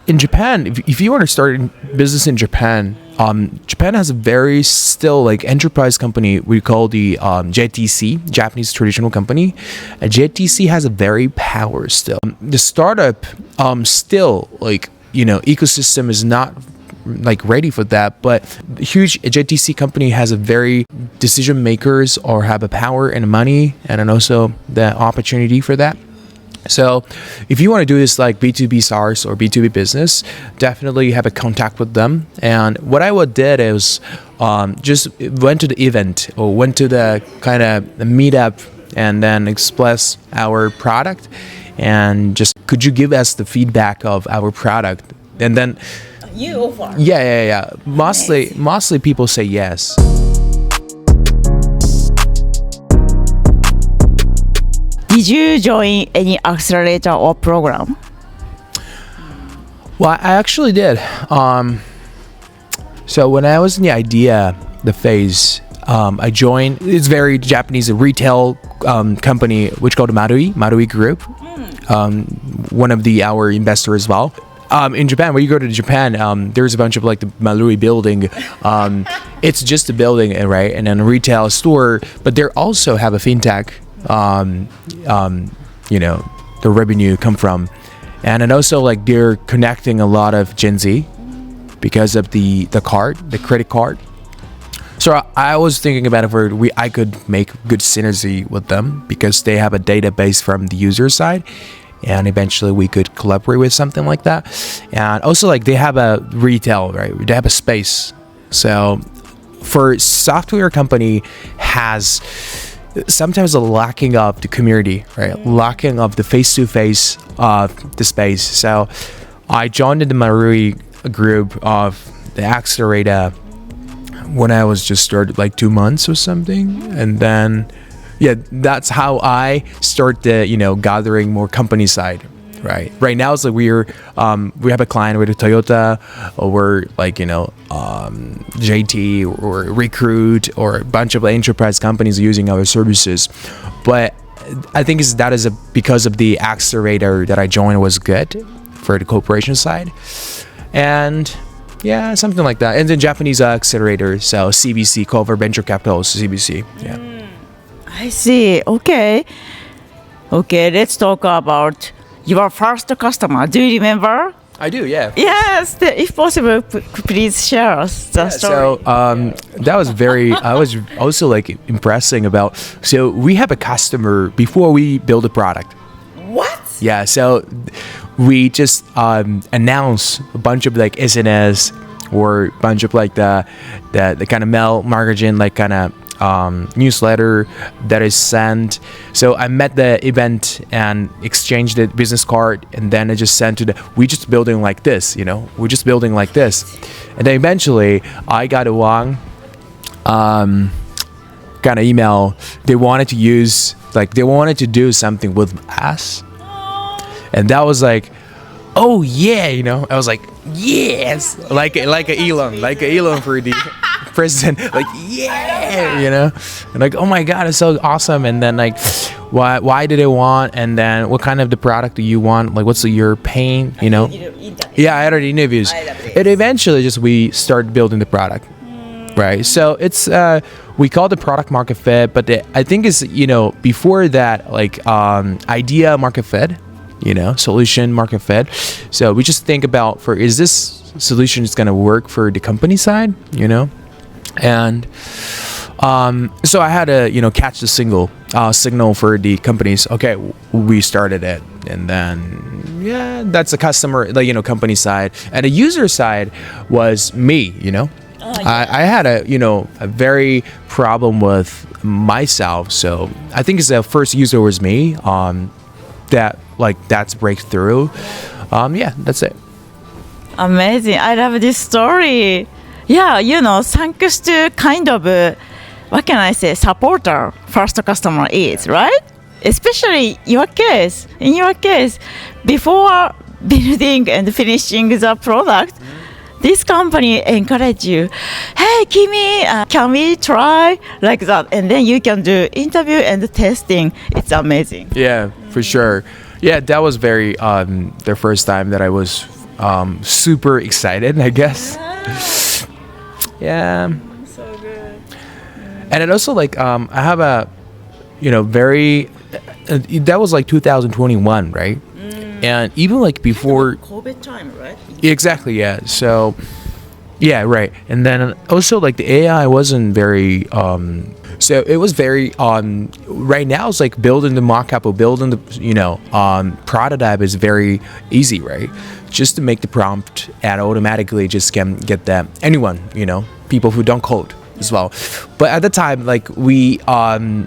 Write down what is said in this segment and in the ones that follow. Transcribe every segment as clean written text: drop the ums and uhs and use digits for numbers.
in Japan, if you want to start in business in Japan, Japan has a very still like enterprise company we call the JTC, Japanese traditional company. JTC has a very power still. The startup still like ecosystem is not like ready for that, but the huge JTC company has a very decision makers or have a power and money and then also the opportunity for that. So if you want to do this like B2B SaaS or B2B business, definitely have a contact with them. And what I did is just went to the event or went to the kind of meetup and then express our product and just could you give us the feedback of our product? And then you offer. Yeah. Mostly people say yes. Did you join any accelerator or program? Well, I actually did. So when I was in the phase, I joined. It's very Japanese retail company which called Marui Group. One of our investors as well. In Japan, when you go to Japan, there's a bunch of like the Marui building. It's just a building, right? And then a retail store, but they also have a fintech. The revenue come from, and then also like they're connecting a lot of Gen Z because of the credit card. So I was thinking about if I could make good synergy with them because they have a database from the user side. And eventually we could collaborate with something like that. And also like they have a retail, right? They have a space. So for software company has sometimes a lacking of the community, right? Lacking of the face-to-face the space. So I joined the Marui Group of the Accelerator when I was just started like 2 months or something. And then that's how I start the gathering more company side, right? Right now it's like we have a client with a Toyota or we're like JT or Recruit or a bunch of enterprise companies using our services. But I think because of the Accelerator that I joined was good for the corporation side, and something like that. And the Japanese Accelerator, so CVC, Cover Venture Capital, CVC, I see. Okay, let's talk about your first customer. Do you remember? I do, yeah. Yes, if possible, please share us the story. So that was I was also like impressing about, so we have a customer before we build a product. What? Yeah, so we just announce a bunch of like SNS or a bunch of like the kind of mail marketing, like kind of newsletter that is sent. So I met the event and exchanged the business card, and then I just sent we're just building like this, we're just building like this. And then eventually I got a long kind of email. They wanted to do something with us. And that was like, oh yeah, I was like, yes, like a Elon for the president, like and like, oh my god, it's so awesome. And then like, why do they want, and then what kind of the product do you want, like what's your pain, yeah, I had already interviews. And eventually just we started building the product, right? So it's we call the product market fit, but I think it's before that, like idea market fit, solution market fit. So we just think about is this solution is going to work for the company side, and so I had to catch the signal for the companies. Okay, we started it, and then that's the customer, company side, and the user side was me. I had a very problem with myself, so I think the first user was me. That's breakthrough. That's it. Amazing. I love this story. Yeah, thanks to kind of, what can I say, supporter first customer is, right? Especially in your case, before building and finishing the product, this company encourage you, hey, Kimi, can we try like that? And then you can do interview and testing. It's amazing. Yeah, for sure. Yeah, that was very the first time that I was super excited, I guess. Yeah. So good. And it also like I have a very that was like 2021, right? And even like before COVID time, right? exactly, yeah. So yeah, right. And then also like the AI wasn't very so it was very right now it's like building the mock-up or building the prototype is very easy, right? Just to make the prompt and automatically just can get that anyone, people who don't code as well. But at the time, like we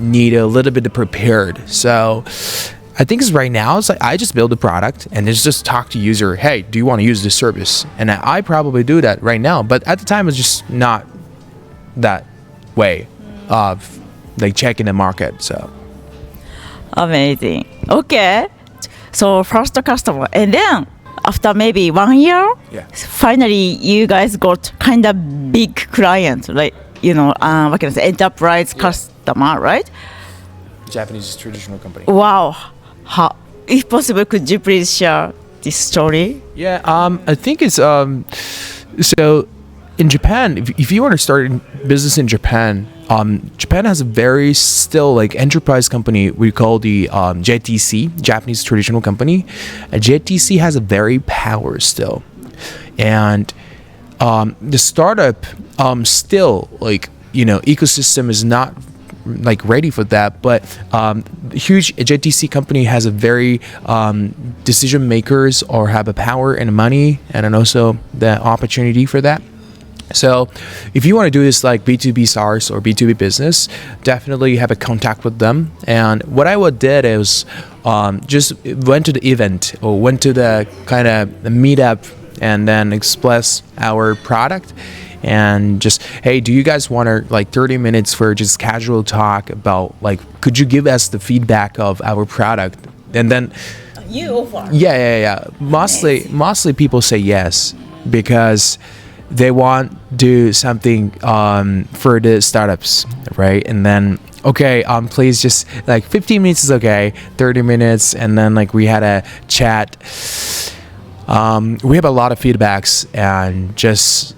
need a little bit of prepared. So I think it's right now it's like I just build a product and it's just talk to user, hey, do you want to use this service? And I probably do that right now, but at the time it's just not that way of like checking the market. So Amazing. Okay. So first customer, and then after maybe 1 year, yeah. finally you guys got kind of big client, like what can I say, enterprise customer, right? Japanese traditional company. Wow. How, if possible, could you please share this story? Yeah, I think it's so in Japan, if you want to start business in Japan, Japan has a very still like enterprise company we call the JTC, Japanese traditional company. And JTC has a very power still, and the startup still like ecosystem is not like ready for that, but huge JTC company has a very decision makers or have a power and money and then also the opportunity for that. So if you want to do this like B2B SaaS or B2B business, definitely have a contact with them. And what I did is just went to the event or went to the kind of meetup and then express our product and just, hey, do you guys want to like 30 minutes for just casual talk about like, could you give us the feedback of our product? And then you offer. Yeah. Mostly people say yes because they want to do something for the startups, right? And then okay, please just like 15 minutes is okay, 30 minutes, and then like we had a chat. We have a lot of feedbacks and just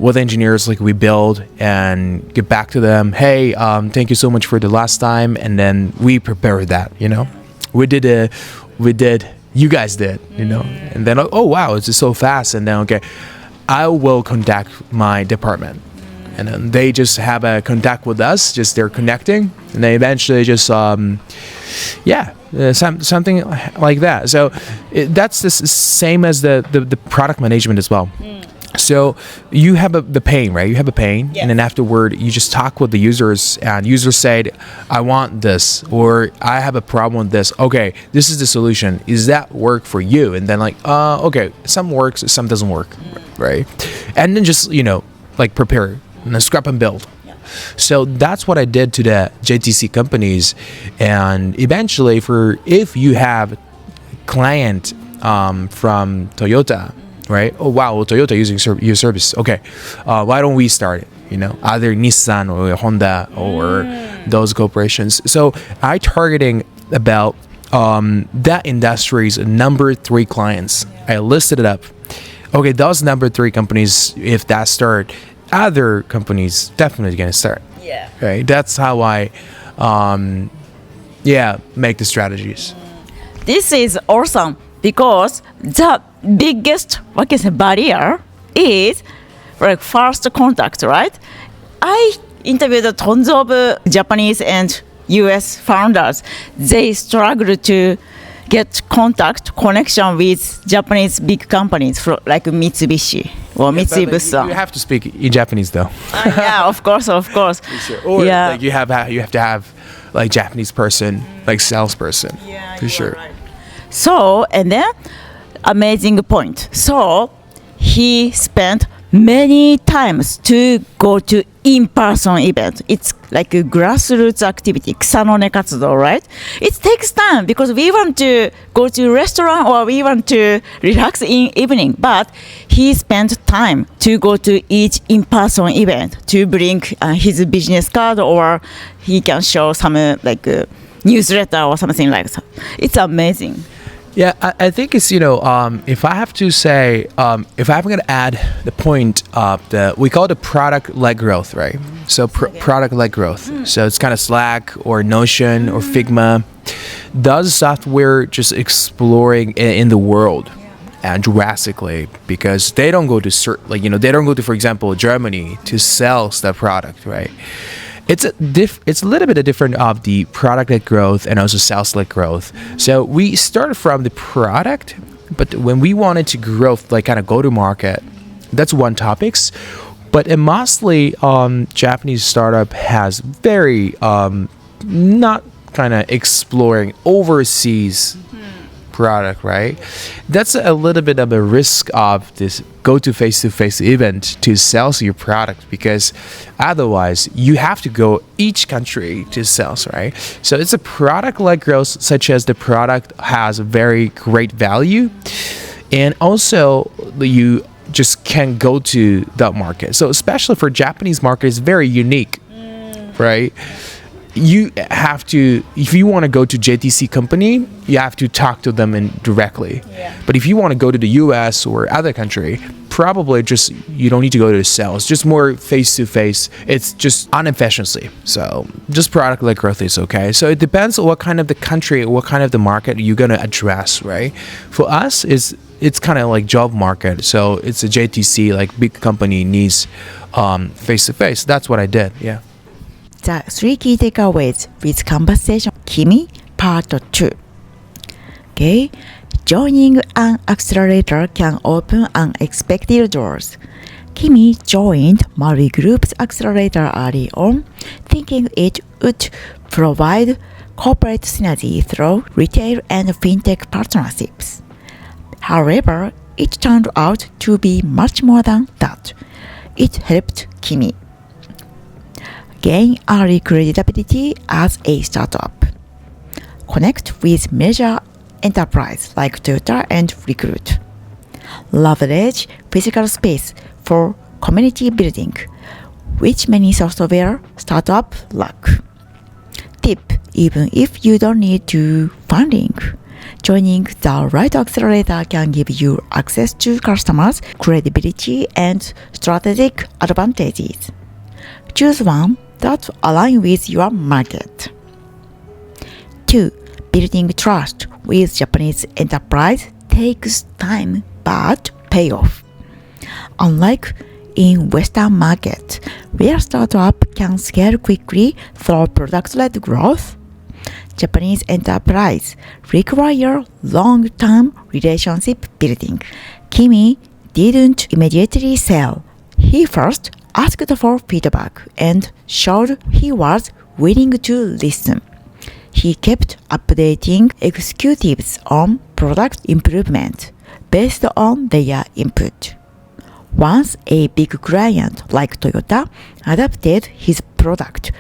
with engineers like we build and get back to them, hey, thank you so much for the last time, and then we prepared that, you guys did, and then oh wow, it's just so fast, and then okay, I will contact my department, and then they just have a contact with us, just they're connecting, and they eventually just something like that. So that's the same as the product management as well. So you have the pain, right? You have a pain, yes. And then afterward you just talk with the users, and users said, I want this, or I have a problem with this. Okay, this is the solution. Is that work for you? And then like, okay, some works, some doesn't work, right? And then just like prepare and then scrap and build. So that's what I did to the JTC companies, and eventually if you have client from Toyota, right? Oh wow, well, Toyota using your service. Okay, why don't we start it? Either Nissan or Honda or those corporations. So I targeting about that industry's number 3 clients. I listed it up. Okay, those number 3 companies, if that start, other companies definitely gonna start. Yeah. Right. That's how I, make the strategies. This is awesome because the biggest barrier is like first contact, right? I interviewed tons of Japanese and US founders. They struggle to get connection with Japanese big companies like Mitsubishi or Mitsui Bussan. You have to speak in Japanese though. Yeah, of course. Sure. Or like you have to have like Japanese person, like salesperson. Yeah, for sure. Right. So, and then amazing point. So he spent many times to go to in-person event. It's like a grassroots activity, 草の根活動, right? It takes time because we want to go to restaurant or we want to relax in evening. But he spent time to go to each in-person event to bring his business card, or he can show some like newsletter or something like that. It's amazing. Yeah, I think it's, if I have to say, if I'm going to add the point of we call it the product-led growth, right? So product-led growth. So it's kind of Slack or Notion or Figma. Does software just exploring in the world and drastically because they don't go to they don't go to, for example, Germany to sell the product, right? It's a little bit different of the product-led growth and also sales-led growth. So we started from the product, but when we wanted to grow, like kind of go to market, that's one topics. But mostly, Japanese startup has very not kind of exploring overseas product, right? That's a little bit of a risk of this go to face-to-face event to sell your product because otherwise you have to go each country to sell, right? So it's a product-led growth, such as the product has very great value, and also you just can go to that market. So especially for Japanese market, it's very unique, right? You have to, if you want to go to JTC company, you have to talk to them directly. Yeah. But if you want to go to the US or other country, probably just, you don't need to go to the sales, just more face-to-face. It's just inefficiency. So just product-led growth is okay. So it depends on what kind of the country, what kind of the market you're going to address, right? For us, it's kind of like job market. So it's a JTC, like big company needs face-to-face. That's what I did, yeah. The 3 key takeaways with conversation Kimi part 2. Okay, joining an accelerator can open unexpected doors. Kimi joined Marui Group's accelerator early on, thinking it would provide corporate synergy through retail and fintech partnerships. However, it turned out to be much more than that. It helped Kimi gain early credibility as a startup, connect with major enterprise like Toyota and Recruit, leverage physical space for community building, which many software startups lack. Tip: even if you don't need to funding, joining the right accelerator can give you access to customers, credibility, and strategic advantages. Choose one that aligns with your market. 2. Building trust with Japanese enterprise takes time but pay off. Unlike in Western market, where startup can scale quickly through product-led growth, Japanese enterprise require long-term relationship building. Kimi didn't immediately sell. He first asked for feedback and showed he was willing to listen. He kept updating executives on product improvement based on their input. Once a big client like Toyota adopted his product,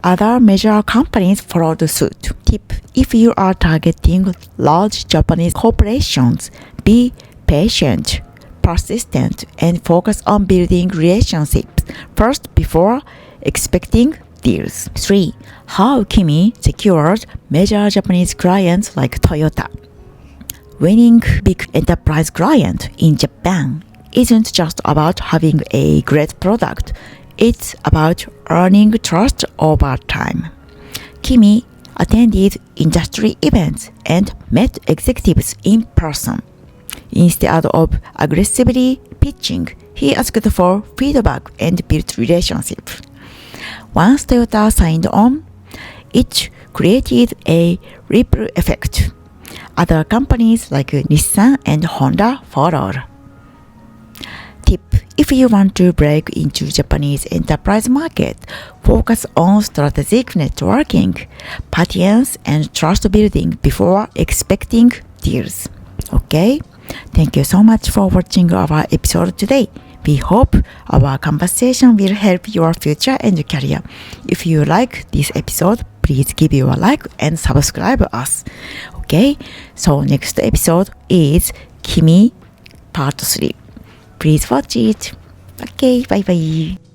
other major companies followed suit. Tip: if you are targeting large Japanese corporations, be patient, persistent, and focus on building relationships first before expecting deals. 3. How Kimi secured major Japanese clients like Toyota. Winning big enterprise client in Japan isn't just about having a great product. It's about earning trust over time. Kimi attended industry events and met executives in person. Instead of aggressively pitching, he asked for feedback and built relationships. Once Toyota signed on, it created a ripple effect. Other companies like Nissan and Honda followed. Tip: if you want to break into Japanese enterprise market, focus on strategic networking, patience, and trust building before expecting deals. Okay? Thank you so much for watching our episode today. We hope our conversation will help your future and career. If you like this episode, please give you a like and subscribe us. Okay? So next episode is Kimi part 3. Please watch it. Okay, bye bye.